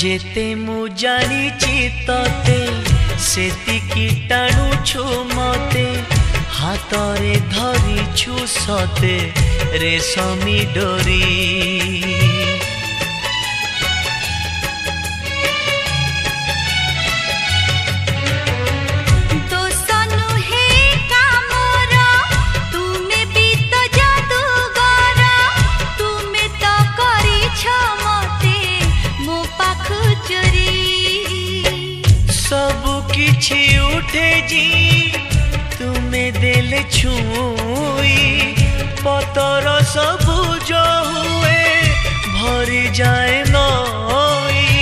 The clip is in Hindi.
जेते मु जानिची तते सेतिकी टाणुछु मते हातरे धरिछु सते रेशमी डोरी। किछि उठे जी तुम्हें देले छुई पतर सबुज हुए भरी जाए नई।